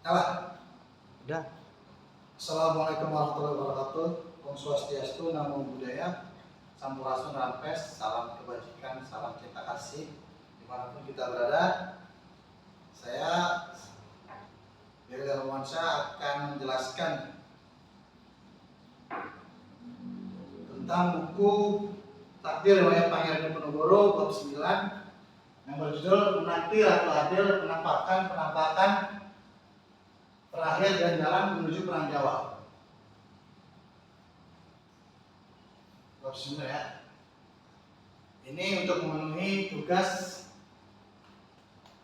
Kalah. Udah. Assalamualaikum warahmatullahi wabarakatuh. Om Swastiastu, Namo Buddhaya, Sampurasun Rampes, salam kebajikan, salam cinta kasih dimanapun kita berada. Saya Giri Darmansyah akan menjelaskan tentang buku Takdir Riwayat Pangeran Diponegoro bab 9 yang berjudul Menanti Ratu Adil, Penampakan Terakhir dan Jalan Menuju Perang Jawa. Bab 9 ya. Ini untuk memenuhi tugas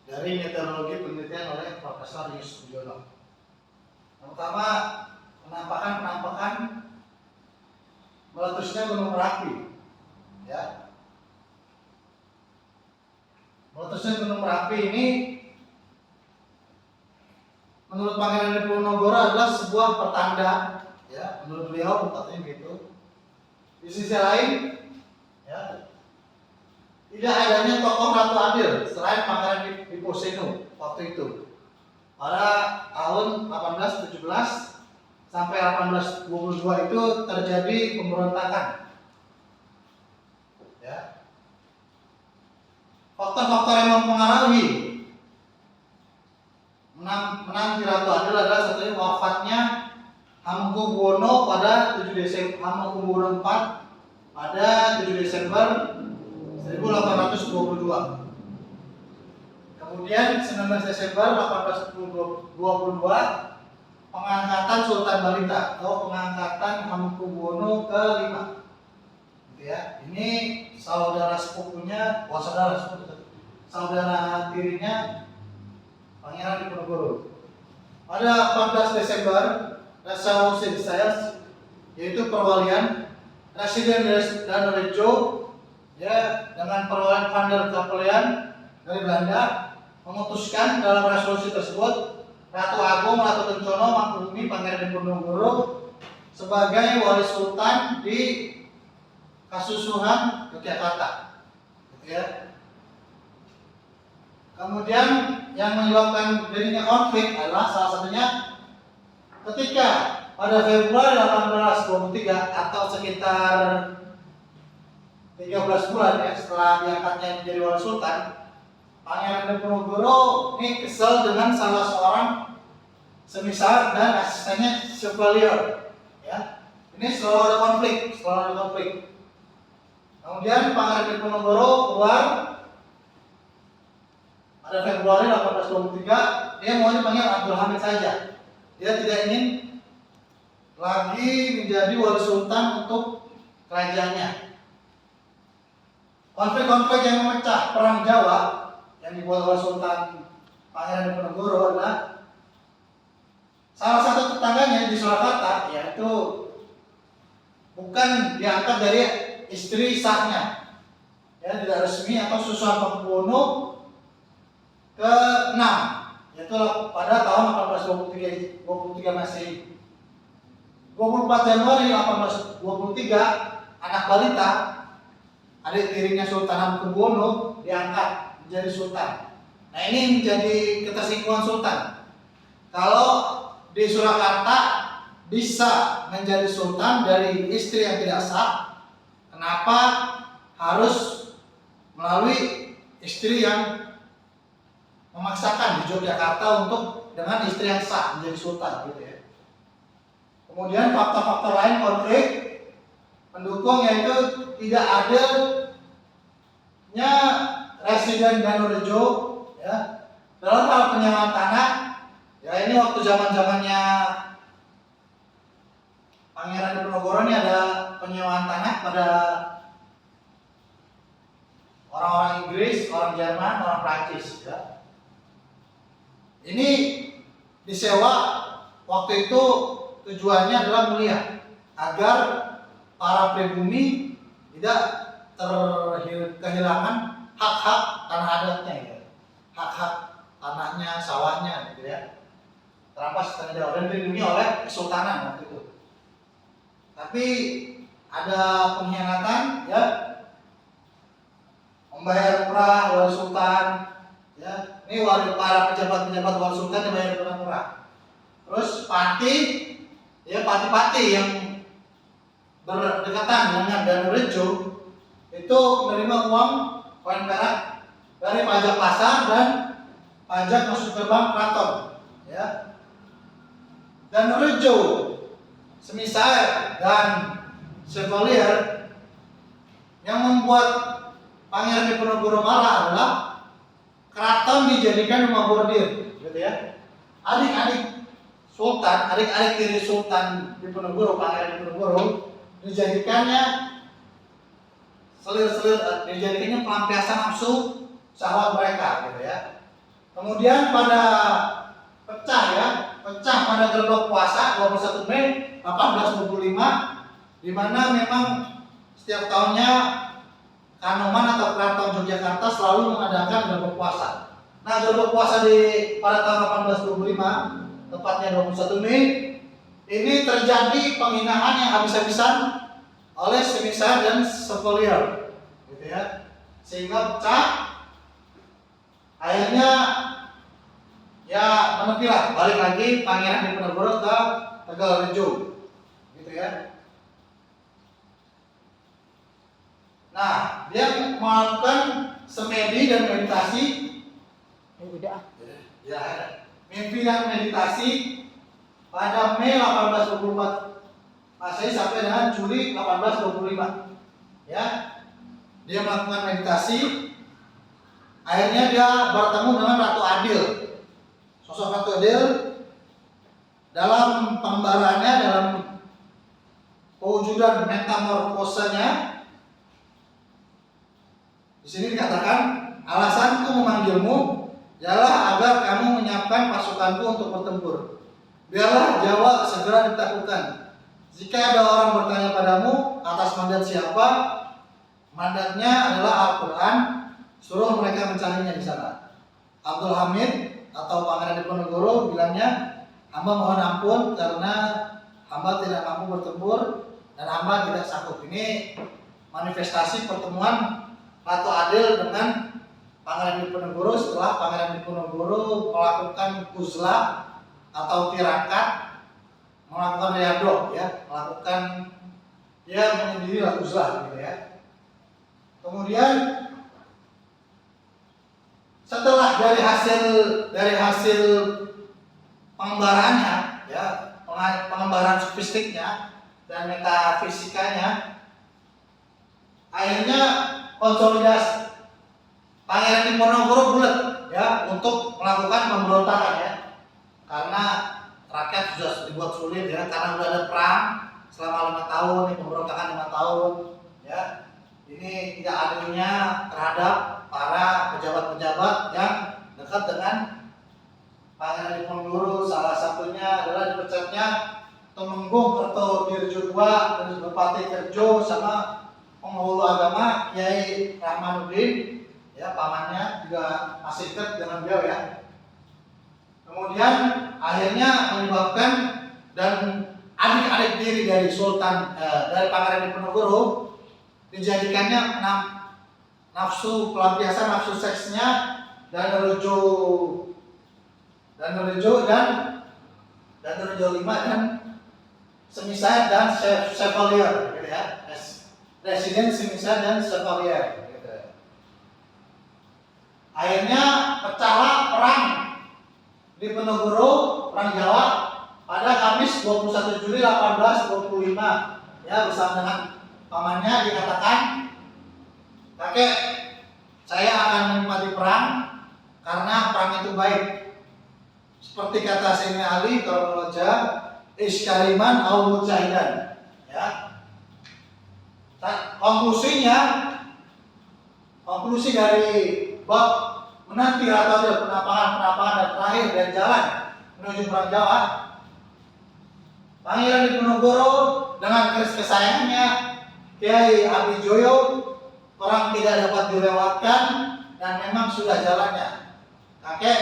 dari meteorologi penelitian oleh Profesor Yus Budiono. Yang pertama, penampakan meletusnya Gunung Merapi. Ya. Meletusnya Gunung Merapi ini menurut Pangeran Diponegoro adalah sebuah pertanda, ya, menurut beliau katanya begitu. Di sisi lain, ya, tidak adanya tokoh Ratu Adil selain Pangeran Diposeno waktu itu. Pada tahun 1817 sampai 1822 itu terjadi pemberontakan. Ya. Faktor-faktor yang mempengaruhi menanti Ratu Adil adalah satunya wafatnya Hamengkubuwono pada 7 Desember Hamengkubuwono IV pada 7 Desember 1822. Kemudian 19 Desember 1822 pengangkatan Sultan Balita atau pengangkatan Hamengkubuwono ke-5. Gitu ya. Ini saudara sepupunya, saudara tirinya Pangeran Diponegoro. Pada 14 Desember, Resolusi Desires, yaitu perwalian Residen Danorejo, ya, dengan perwalian Van der Capellean dari Belanda, memutuskan dalam resolusi tersebut Ratu Agung Ratu Kencana Mangkubumi Pangeran Diponegoro sebagai wali sultan di Kasusuhan Yogyakarta. Gitu ya. Kemudian yang menyebabkan jadinya konflik adalah salah satunya ketika pada Februari 1823 atau sekitar 13 bulan ya setelah diangkatnya menjadi wali sultan, Pangeran Diponegoro ini kesal dengan salah seorang semisal dan asistennya Chevalier. Ya, ini selalu ada konflik. Kemudian Pangeran Diponegoro keluar pada Februari 1823, dia mau dipanggil Abdul Hamid saja. Dia tidak ingin lagi menjadi wali sultan untuk kerajaannya. Konflik-konflik yang memecah perang Jawa yang dibuat oleh Sultan Pangeran Diponegoro adalah salah satu tetangganya di Surakarta, yaitu bukan diangkat dari istri sahnya, ya, tidak resmi atau Susuan Pakubuwono ke-6, yaitu pada tahun 1823 Masehi. 24 Januari 1823 anak balita, adik tirinya Sultan Hamengkubuwono, diangkat menjadi sultan. Nah, ini menjadi ketersinggungan sultan. Kalau di Surakarta bisa menjadi sultan dari istri yang tidak sah, kenapa harus melalui istri yang memaksakan di Yogyakarta untuk dengan istri yang sah menjadi sultan, gitu ya. Kemudian faktor-faktor lain konflik pendukung yaitu tidak adilnya Residen Danorejo, ya, dalam hal penyewaan tanah. Ya, ini waktu zaman-zamannya Pangeran Diponegoro ini ada penyewaan tanah pada orang-orang Inggris, orang Jerman, orang Prancis, ya. Ini disewa waktu itu tujuannya adalah mulia, agar para pribumi tidak kehilangan hak-hak tanah adatnya, ya. Hak-hak tanahnya, sawahnya, gitu ya. Terampas tanah Jawa dan dilindungi oleh kesultanan waktu itu. Tapi ada pengkhianatan, ya. Membayar murah wali sultan, ya. Ini para pejabat-pejabat wali sultan dibayar murah. terus Pati, ya Pati-Pati yang berdekatan dengan Danurejo itu menerima uang koin perak dari pajak pasar dan pajak masuk gerbang keraton. Ya. Danurejo, Semisal dan Chevalier yang membuat Pangeran Diponegoro marah adalah keraton dijadikan rumah bordir, gitu ya. Adik-adik Sultan, adik-adik tiri Sultan Diponegoro, Pangeran Diponegoro dijadikannya dijadikannya pelampiasan nafsu syahwat mereka, gitu ya. Kemudian pada pecah pada gerbang puasa 21 Mei 1825, di mana memang setiap tahunnya Kanoman atau Keraton Yogyakarta selalu mengadakan gerbang puasa. Nah, gerbang puasa pada tahun 1825, tepatnya 21 Mei, ini terjadi penghinaan yang habis-habisan oleh Semisal dan Chevalier, gitu ya, sehingga pecah. Akhirnya ya menepilah, balik lagi Pangeran Diponegoro ke Tegalrejo, gitu ya. Nah, dia melakukan semedi dan meditasi. Ya, mimpi dan meditasi pada Mei 1824 Masehi sampai dengan Juli 1825. Ya, dia melakukan meditasi. Akhirnya dia bertemu dengan Ratu Adil. Sosok Ratu Adil dalam pengembarannya, dalam pewujudan metamorfosanya, di sini dikatakan, alasanku memanggilmu ialah agar kamu menyiapkan pasukanku untuk bertempur. Biarlah Jawa segera ditaklukkan. Jika ada orang bertanya padamu atas mandat siapa, mandatnya adalah Al-Quran. Suruh mereka mencarinya di sana. Abdul Hamid atau Pangeran Diponegoro bilangnya, hamba mohon ampun karena hamba tidak mampu bertempur dan hamba tidak sanggup. Ini manifestasi pertemuan Ratu Adil dengan Pangeran Diponegoro setelah Pangeran Diponegoro melakukan uzlah atau tirakat, melakukan riyadhah, ya, melakukan menyendiri uzlah, gitu ya. Kemudian setelah dari hasil pengembarannya, ya, pengembaraan sofistiknya dan metafisikanya, akhirnya konsolidasi Pangeran Diponegoro bulat, ya, untuk melakukan pemberontakan, ya, karena rakyat sudah dibuat sulit, ya, karena sudah ada perang selama 5 tahun, ini pemberontakan 5 tahun, ya. Ini tidak adilnya terhadap para pejabat-pejabat yang dekat dengan Pangeran Diponegoro. Salah satunya adalah dipecatnya Tumenggung Kertodirjo II dan Bupati Kerjo sama penghulu agama Kiai Rahmanuddin, ya, pamannya juga masih dekat dengan beliau, ya. Kemudian akhirnya menyebabkan dan adik-adik diri dari dari Pangeran Diponegoro dijadikannya nafsu pelampiasan nafsu seksnya Danurejo V dan Semisal dan Chevalier, gitu ya. Presiden Semisal dan Chevalier, gitu. Akhirnya pecahlah perang Diponegoro, perang Jawa pada Kamis 21 Juli 1825, ya, bersama dengan pamannya. Dikatakan, kakek, saya akan menikmati perang karena perang itu baik. Seperti kata Sayyidina Ali Karamallahu Iskariman au mujahidan, ya. Konklusi dari bab menanti atau penampakan dan terakhir dan jalan menuju perang Jawa, Pangeran Diponegoro dengan keris kesayangannya Kiai Abijoyo, perang tidak dapat dilewatkan dan memang sudah jalannya. Kakek,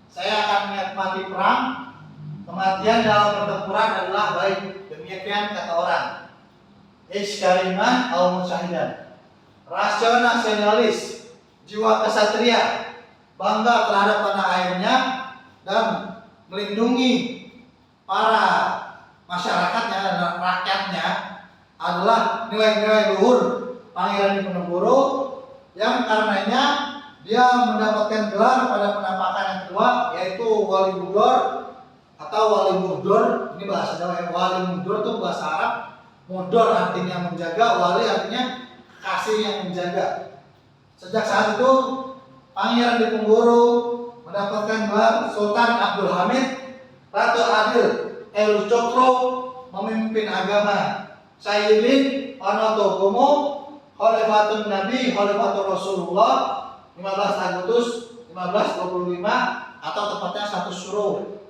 saya akan menikmati perang. Kematian dalam pertempuran adalah baik. Demikian kata orang. Iskariman au musyahidan. Rasio nasionalis, jiwa kesatria, bangga terhadap tanah airnya dan melindungi para masyarakatnya dan rakyatnya adalah nilai-nilai luhur Pangeran Diponegoro yang karenanya dia mendapatkan gelar pada penampakan yang kedua, yaitu Wali Mudor atau Wali Mudor. Ini bahasa Jawa ya. Wali Mudor itu bahasa Arab. Mudor artinya menjaga, wali artinya kasih yang menjaga. Sejak saat itu Pangeran Diponegoro mendapatkan gelar Sultan Abdul Hamid Ratu Adil Elu Cokro, memimpin agama Sayyidin Onotogomo Khalifatun Nabi Khalifatul Rasulullah 15 Agustus 1525 atau tepatnya 1 Syuro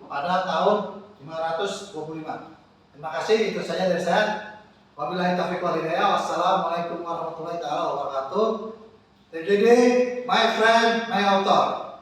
pada tahun 525. Terima kasih, itu saja dari saya. Wabillahi taufiq wal hidayah. Wassalamualaikum warahmatullahi wabarakatuh. TGD, my friend, my author.